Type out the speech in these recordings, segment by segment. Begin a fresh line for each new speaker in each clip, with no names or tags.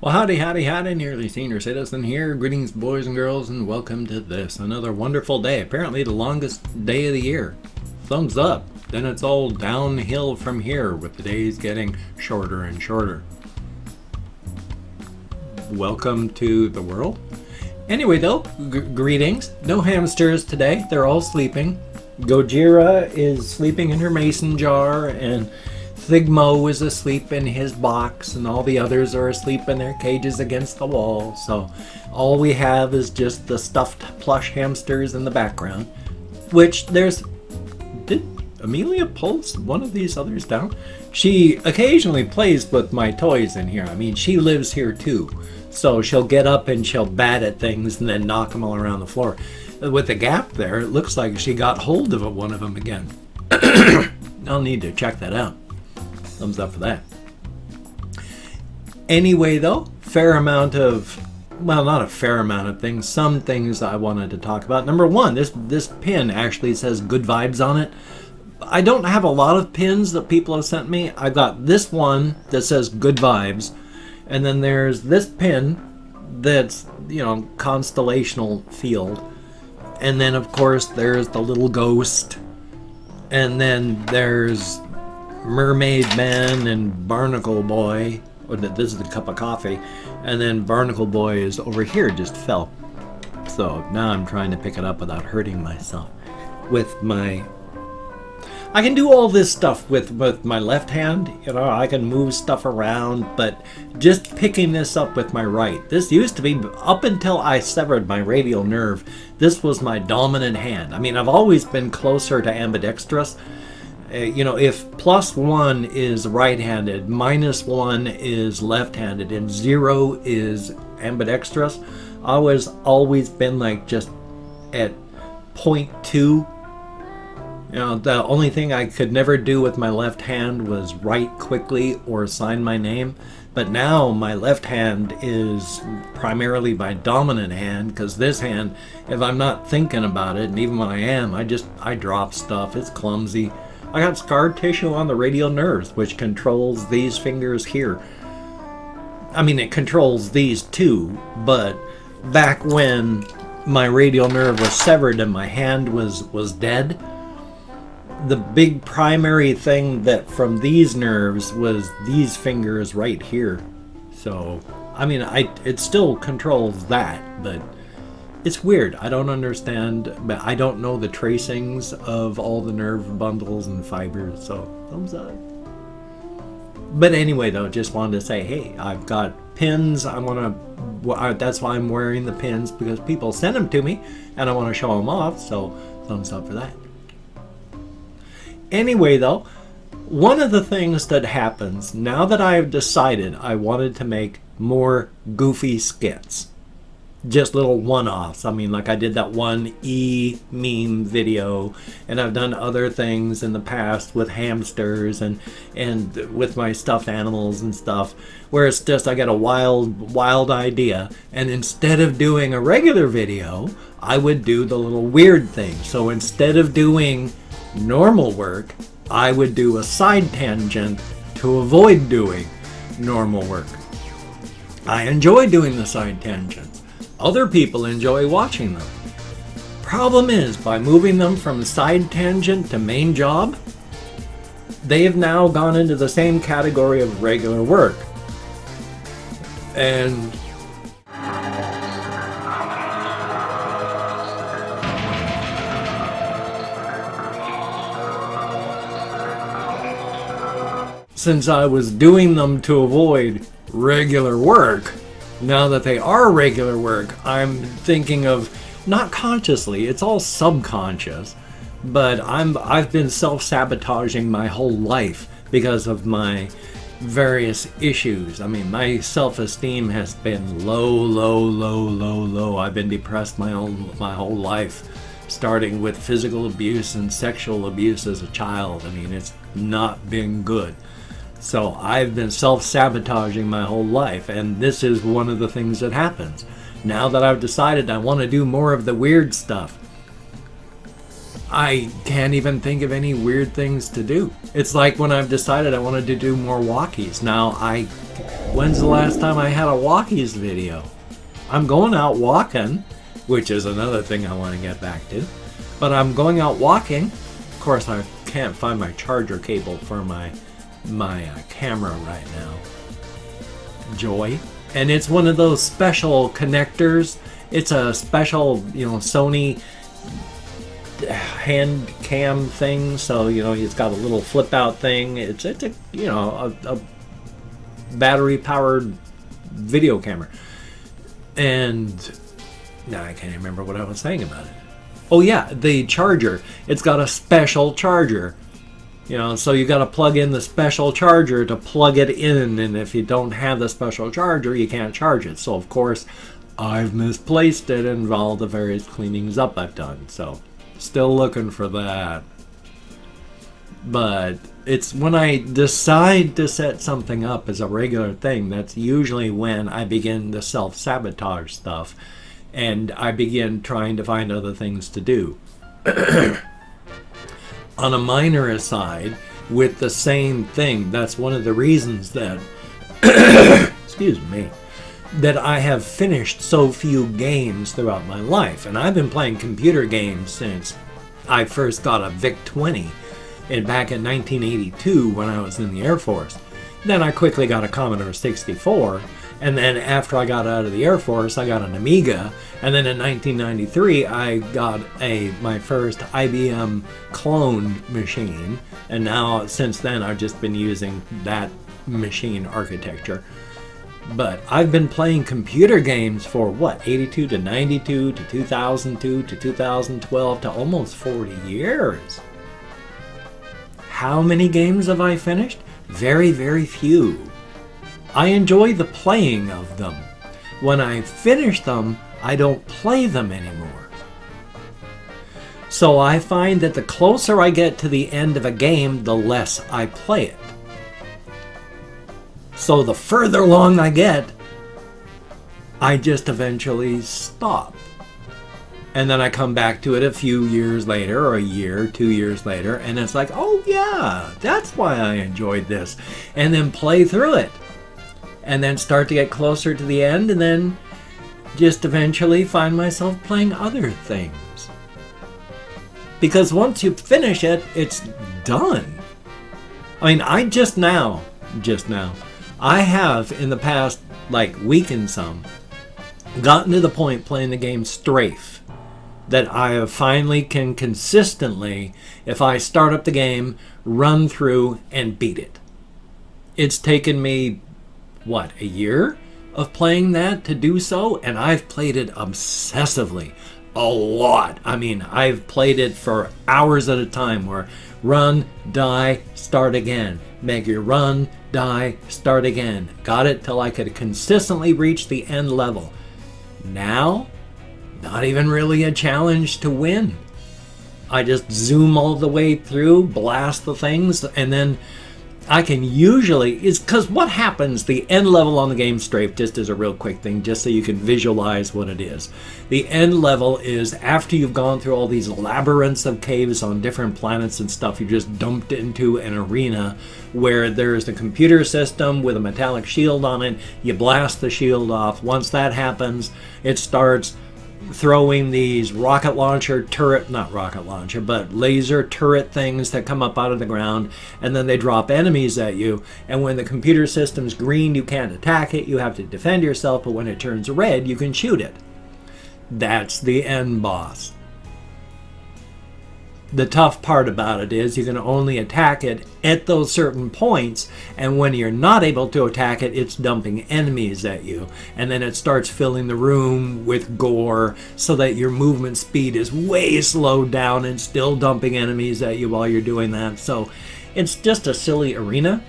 Well, howdy, howdy, howdy, nearly senior citizen here. Greetings, boys and girls, and welcome to this. Another wonderful day. Apparently the longest day of the year. Thumbs up. Then it's all downhill from here with the days getting shorter and shorter. Welcome to the world. Anyway, though, greetings. No hamsters today. They're all sleeping. Gojira is sleeping in her mason jar, and Thigmo is asleep in his box, and all the others are asleep in their cages against the wall. So all we have is just the stuffed plush hamsters in the background, which did Amelia pull one of these others down? She occasionally plays with my toys in here. I mean, she lives here too. So she'll get up and she'll bat at things and then knock them all around the floor. With the gap there, it looks like she got hold of one of them again. I'll need to check that out. Thumbs up for that. Anyway, though, not a fair amount of things, some things I wanted to talk about. Number one, this pin actually says good vibes on it. I don't have a lot of pins that people have sent me. I got this one that says good vibes, and then there's this pin that's, constellational field, and then of course there's the little ghost, and then there's Mermaid Man and Barnacle Boy. This is the cup of coffee, and then Barnacle Boy is over here, just fell. So now I'm trying to pick it up without hurting myself with I can do all this stuff with my left hand. I can move stuff around, but just picking this up with my right. This used to be, up until I severed my radial nerve, this was my dominant hand. I mean, I've always been closer to ambidextrous. If +1 is right-handed, -1 is left-handed, and 0 is ambidextrous, I was always been like just at 0.2. The only thing I could never do with my left hand was write quickly or sign my name. But now my left hand is primarily my dominant hand, because this hand, if I'm not thinking about it, and even when I am, I drop stuff. It's clumsy. I got scar tissue on the radial nerves, which controls these fingers here. I mean, it controls these too, but back when my radial nerve was severed and my hand was dead, the big primary thing that from these nerves was these fingers right here. So, I mean, it still controls that, but it's weird. I don't understand, but I don't know the tracings of all the nerve bundles and fibers, so thumbs up. But anyway, though, just wanted to say, hey, I've got pins. That's why I'm wearing the pins, because people send them to me, and I want to show them off, so thumbs up for that. Anyway, though, one of the things that happens, now that I've decided I wanted to make more goofy skits, just little one-offs. I mean, like I did that one meme video, and I've done other things in the past with hamsters and with my stuffed animals and stuff, where it's just I got a wild idea, and instead of doing a regular video, I would do the little weird thing. So instead of doing normal work, I would do a side tangent to avoid doing normal work. I enjoy doing the side tangents. Other people enjoy watching them. Problem is, by moving them from side tangent to main job, they have now gone into the same category of regular work. And since I was doing them to avoid regular work, now that they are regular work, I'm thinking of, not consciously, it's all subconscious, but I've been self-sabotaging my whole life because of my various issues. I mean, my self-esteem has been low. I've been depressed my whole life, starting with physical abuse and sexual abuse as a child. I mean, it's not been good. So I've been self-sabotaging my whole life, and this is one of the things that happens. Now that I've decided I want to do more of the weird stuff, I can't even think of any weird things to do. It's like when I've decided I wanted to do more walkies. Now, when's the last time I had a walkies video? I'm going out walking, which is another thing I want to get back to. But I'm going out walking. Of course, I can't find my charger cable for my camera right now. Joy. And it's one of those special connectors. It's a special, Sony hand cam thing, so it's got a little flip out thing. It's a battery powered video camera. And now I can't remember what I was saying about it. Oh yeah, the charger. It's got a special charger. So you got to plug in the special charger to plug it in, and if you don't have the special charger, you can't charge it. So of course, I've misplaced it in all the various cleanings up I've done. So still looking for that. But it's when I decide to set something up as a regular thing, that's usually when I begin to self-sabotage stuff, and I begin trying to find other things to do. On a minor aside, with the same thing, that's one of the reasons that, excuse me, that I have finished so few games throughout my life. And I've been playing computer games since I first got a VIC-20 back in 1982 when I was in the Air Force. Then I quickly got a Commodore 64, and then after I got out of the Air Force, I got an Amiga, and then in 1993 I got my first IBM clone machine, and now since then I've just been using that machine architecture. But I've been playing computer games for 82 to 92 to 2002 to 2012 to almost 40 years. How many games have I finished? Very, very few. I enjoy the playing of them. When I finish them, I don't play them anymore. So I find that the closer I get to the end of a game, the less I play it. So the further along I get, I just eventually stop. And then I come back to it a few years later, or a year, 2 years later, and it's like, oh yeah, that's why I enjoyed this. And then play through it. And then start to get closer to the end, and then just eventually find myself playing other things. Because once you finish it, it's done. I mean, just now, I have in the past, week and some, gotten to the point playing the game Strafe that I have finally can consistently, if I start up the game, run through and beat it. It's taken me, a year of playing that to do so, and I've played it obsessively. A lot. I mean, I've played it for hours at a time, where run, die, start again. Make your run, die, start again. Got it till I could consistently reach the end level. Now, not even really a challenge to win. I just zoom all the way through, blast the things, and then I can usually, it's because what happens, the end level on the game Strafe, just as a real quick thing, just so you can visualize what it is. The end level is after you've gone through all these labyrinths of caves on different planets and stuff, you're just dumped into an arena where there's a computer system with a metallic shield on it. You blast the shield off. Once that happens, it starts throwing these rocket launcher turret, not rocket launcher, but laser turret things that come up out of the ground, and then they drop enemies at you. And when the computer system's green, you can't attack it, you have to defend yourself, but when it turns red, you can shoot it. That's the end boss. The tough part about it is you can only attack it at those certain points, and when you're not able to attack it, it's dumping enemies at you, and then it starts filling the room with gore so that your movement speed is way slowed down and still dumping enemies at you while you're doing that. So it's just a silly arena.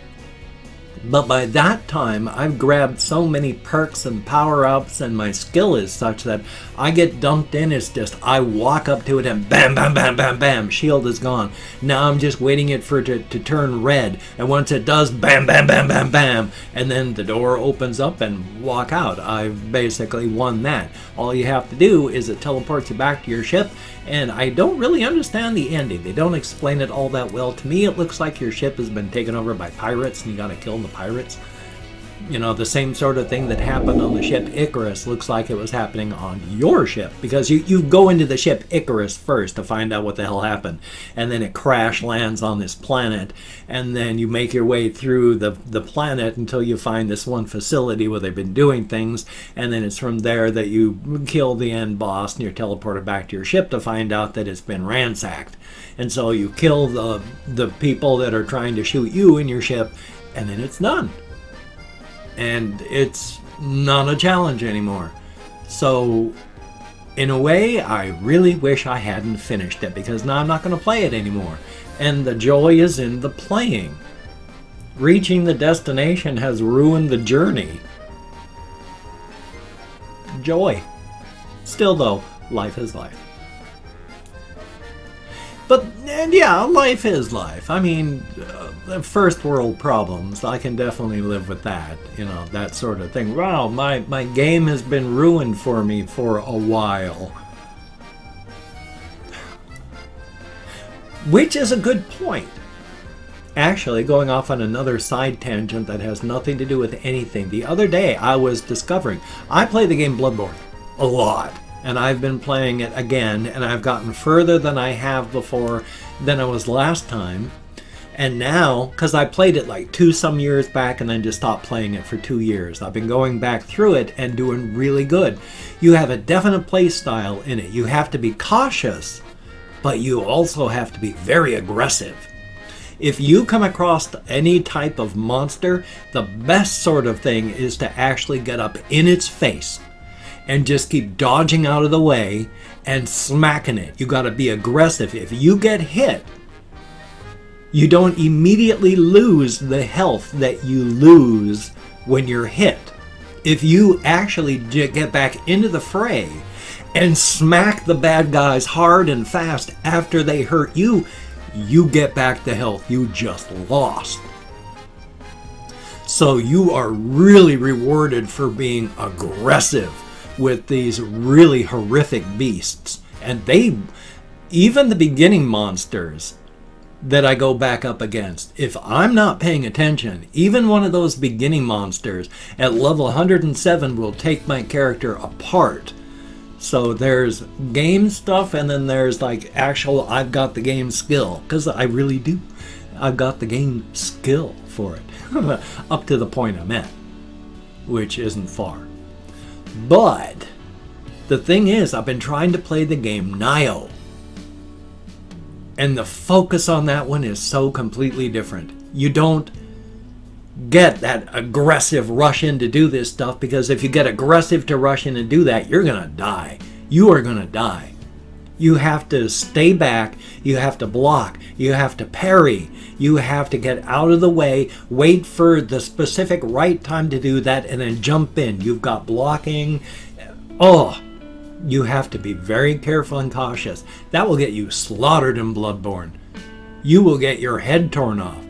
But by that time, I've grabbed so many perks and power-ups, and my skill is such that I get dumped in. It's just, I walk up to it and bam, bam, bam, bam, bam, shield is gone. Now I'm just waiting it for it to turn red. And once it does, bam, bam, bam, bam, bam, and then the door opens up and walk out. I've basically won that. All you have to do is it teleports you back to your ship, and I don't really understand the ending. They don't explain it all that well. To me, it looks like your ship has been taken over by pirates and you gotta kill the pirates. You know, the same sort of thing that happened on the ship Icarus looks like it was happening on your ship, because you go into the ship Icarus first to find out what the hell happened, and then it crash lands on this planet, and then you make your way through the planet until you find this one facility where they've been doing things, and then it's from there that you kill the end boss and you're teleported back to your ship to find out that it's been ransacked. And so you kill the people that are trying to shoot you in your ship, and then it's done. And it's not a challenge anymore. So in a way, I really wish I hadn't finished it, because now I'm not going to play it anymore. And the joy is in the playing. Reaching the destination has ruined the journey. Joy. Still though, life is life. But, and yeah, life is life. I mean, first world problems, I can definitely live with that. You know, that sort of thing. Wow, my game has been ruined for me for a while. Which is a good point. Actually, going off on another side tangent that has nothing to do with anything. The other day, I was discovering, I play the game Bloodborne a lot. And I've been playing it again, and I've gotten further than I have before than I was last time. And now, because I played it like some years back and then just stopped playing it for 2 years, I've been going back through it and doing really good. You have a definite play style in it. You have to be cautious, but you also have to be very aggressive. If you come across any type of monster, the best sort of thing is to actually get up in its face and just keep dodging out of the way and smacking it. You gotta be aggressive. If you get hit, you don't immediately lose the health that you lose when you're hit. If you actually get back into the fray and smack the bad guys hard and fast after they hurt you, you get back the health you just lost. So you are really rewarded for being aggressive with these really horrific beasts. And even the beginning monsters that I go back up against, if I'm not paying attention, even one of those beginning monsters at level 107 will take my character apart. So there's game stuff, and then there's like actual I've got the game skill, because I really do. I've got the game skill for it up to the point I'm at, which isn't far. But the thing is, I've been trying to play the game Nioh, and the focus on that one is so completely different. You don't get that aggressive rush in to do this stuff, because if you get aggressive to rush in and do that, you're gonna die. You are gonna die. You have to stay back, you have to block, you have to parry, you have to get out of the way, wait for the specific right time to do that, and then jump in. You've got blocking. Oh, you have to be very careful and cautious. That will get you slaughtered in Bloodborne. You will get your head torn off.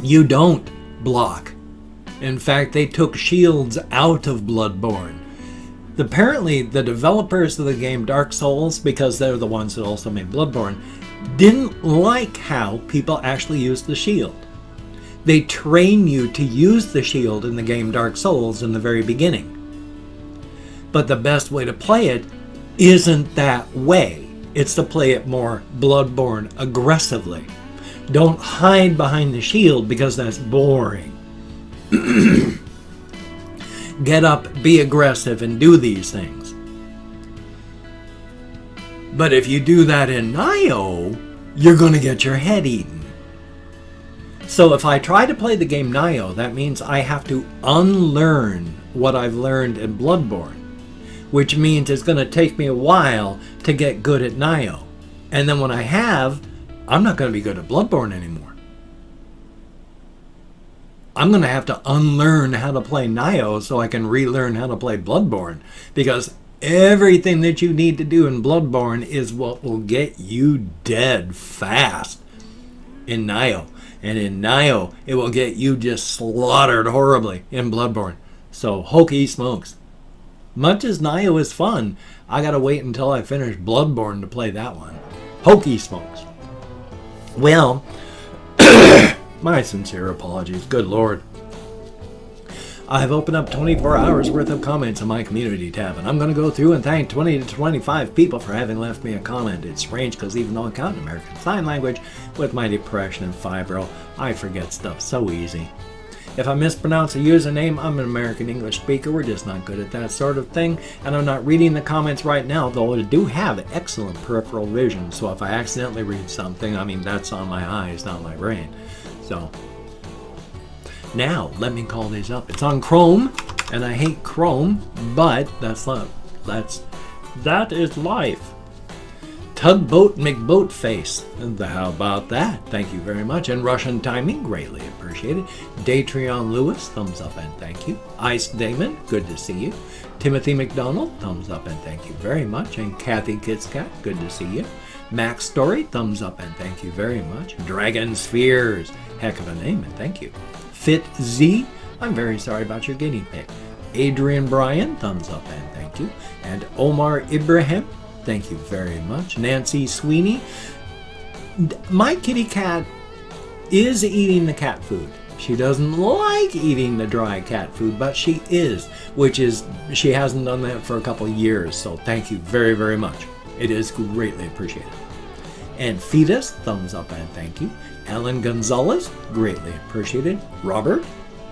You don't block. In fact, they took shields out of Bloodborne. Apparently, the developers of the game Dark Souls, because they're the ones that also made Bloodborne, didn't like how people actually use the shield. They train you to use the shield in the game Dark Souls in the very beginning. But the best way to play it isn't that way. It's to play it more Bloodborne aggressively. Don't hide behind the shield, because that's boring. Get up, be aggressive, and do these things. But if you do that in Nioh, you're going to get your head eaten. So if I try to play the game Nioh, that means I have to unlearn what I've learned in Bloodborne, which means it's going to take me a while to get good at Nioh. And then when I have, I'm not going to be good at Bloodborne anymore. I'm going to have to unlearn how to play Nioh so I can relearn how to play Bloodborne, because everything that you need to do in Bloodborne is what will get you dead fast in Nioh. And in Nioh, it will get you just slaughtered horribly in Bloodborne. So, hokey smokes. Much as Nioh is fun, I gotta wait until I finish Bloodborne to play that one. Hokey smokes. Well, my sincere apologies. Good Lord. I've opened up 24 hours worth of comments on my community tab, and I'm going to go through and thank 20 to 25 people for having left me a comment. It's strange because even though I count American Sign Language, with my depression and fibro, I forget stuff so easy. If I mispronounce a username, I'm an American English speaker. We're just not good at that sort of thing, and I'm not reading the comments right now, though I do have excellent peripheral vision, so if I accidentally read something, I mean, that's on my eyes, not my brain. So, now, let me call these up. It's on Chrome, and I hate Chrome, but that is life. Tugboat McBoatface. How about that? Thank you very much. And Russian Timing, greatly appreciated. Datreon Lewis, thumbs up and thank you. Ice Damon, good to see you. Timothy McDonald, thumbs up and thank you very much. And Kathy Kitscat, good to see you. Max Story, thumbs up and thank you very much. Dragon Spheres, heck of a name and thank you. Fit Z, I'm very sorry about your guinea pig. Adrian Bryan, thumbs up and thank you. And Omar Ibrahim, thank you very much. Nancy Sweeney, my kitty cat is eating the cat food. She doesn't like eating the dry cat food, but she is, she hasn't done that for a couple of years, so thank you very, very much. It is greatly appreciated. And Fetus, thumbs up and thank you. Alan Gonzalez, greatly appreciated. Robert,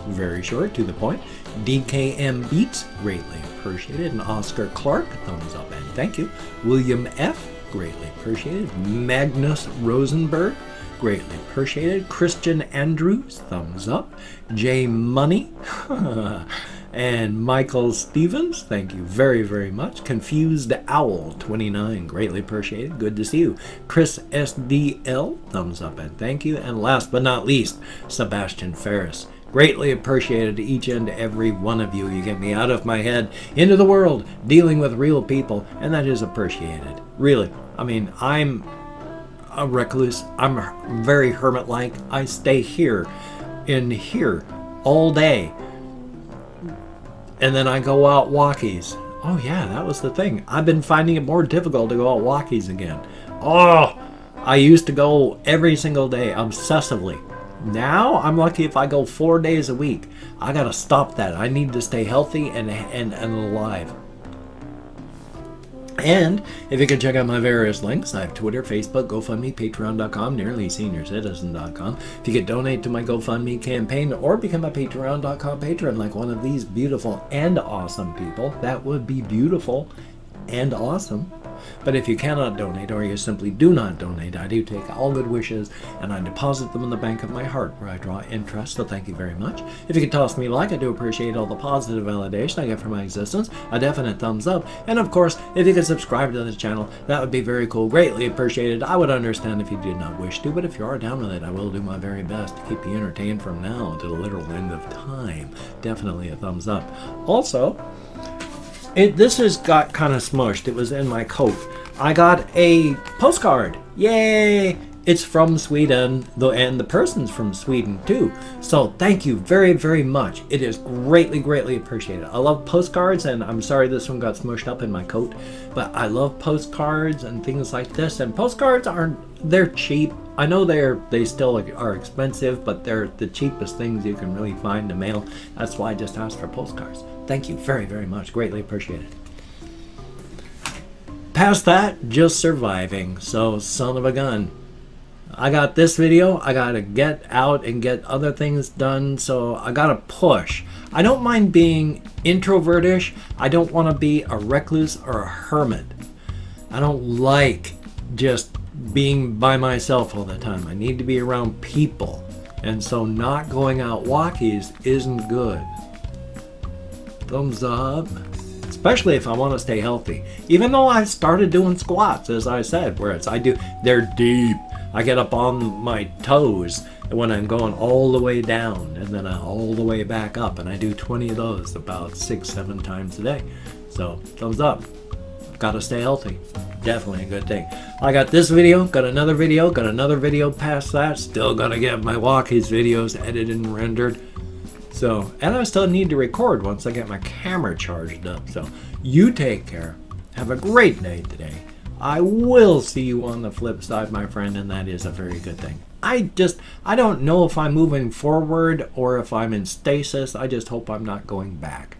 very short, to the point. DKM Beats, greatly appreciated. And Oscar Clark, thumbs up and thank you. William F, greatly appreciated. Magnus Rosenberg, greatly appreciated. Christian Andrews, thumbs up. J Money, and Michael Stevens, thank you very, very much. Confused Owl 29, greatly appreciated. Good to see you. Chris SDL, thumbs up and thank you. And last but not least, Sebastian Ferris, greatly appreciated to each and every one of you. You get me out of my head into the world, dealing with real people, and that is appreciated. Really. I mean, I'm a recluse. I'm very hermit-like. I stay here in here all day. And then I go out walkies. Oh yeah, that was the thing. I've been finding it more difficult to go out walkies again. Oh, I used to go every single day, obsessively. Now, I'm lucky if I go 4 days a week. I gotta stop that. I need to stay healthy and alive. And if you can check out my various links, I have Twitter, Facebook, GoFundMe, Patreon.com, NearlySeniorCitizen.com. If you could donate to my GoFundMe campaign or become a Patreon.com patron like one of these beautiful and awesome people, that would be beautiful and awesome. But if you cannot donate or you simply do not donate, I do take all good wishes and I deposit them in the bank of my heart where I draw interest, so thank you very much. If you could toss me a like, I do appreciate all the positive validation I get from my existence, a definite thumbs up, and of course, if you could subscribe to this channel, that would be very cool, greatly appreciated. I would understand if you did not wish to, but if you are down with it, I will do my very best to keep you entertained from now to the literal end of time. Definitely a thumbs up. Also, this has got kind of smushed. It was in my coat. I got a postcard. Yay! It's from Sweden, and the person's from Sweden too. So thank you very, very much. It is greatly, greatly appreciated. I love postcards, and I'm sorry this one got smushed up in my coat, but I love postcards and things like this. And postcards they're cheap. I know they still are expensive, but they're the cheapest things you can really find to mail. That's why I just asked for postcards. Thank you very, very much. Greatly appreciated. Past that, just surviving. So, son of a gun. I got this video. I got to get out and get other things done. So, I got to push. I don't mind being introvertish. I don't want to be a recluse or a hermit. I don't like just being by myself all the time. I need to be around people. And so, not going out walkies isn't good. Thumbs up, especially if I want to stay healthy. Even though I started doing squats, as I said, they're deep. I get up on my toes when I'm going all the way down and then all the way back up, and I do 20 of those about 6-7 times a day. So thumbs up. Gotta stay healthy. Definitely a good thing. I got this video, got another video past that. Still gonna get my walkies videos edited and rendered. So, and I still need to record once I get my camera charged up. So, you take care. Have a great day today. I will see you on the flip side, my friend, and that is a very good thing. I don't know if I'm moving forward or if I'm in stasis. I just hope I'm not going back.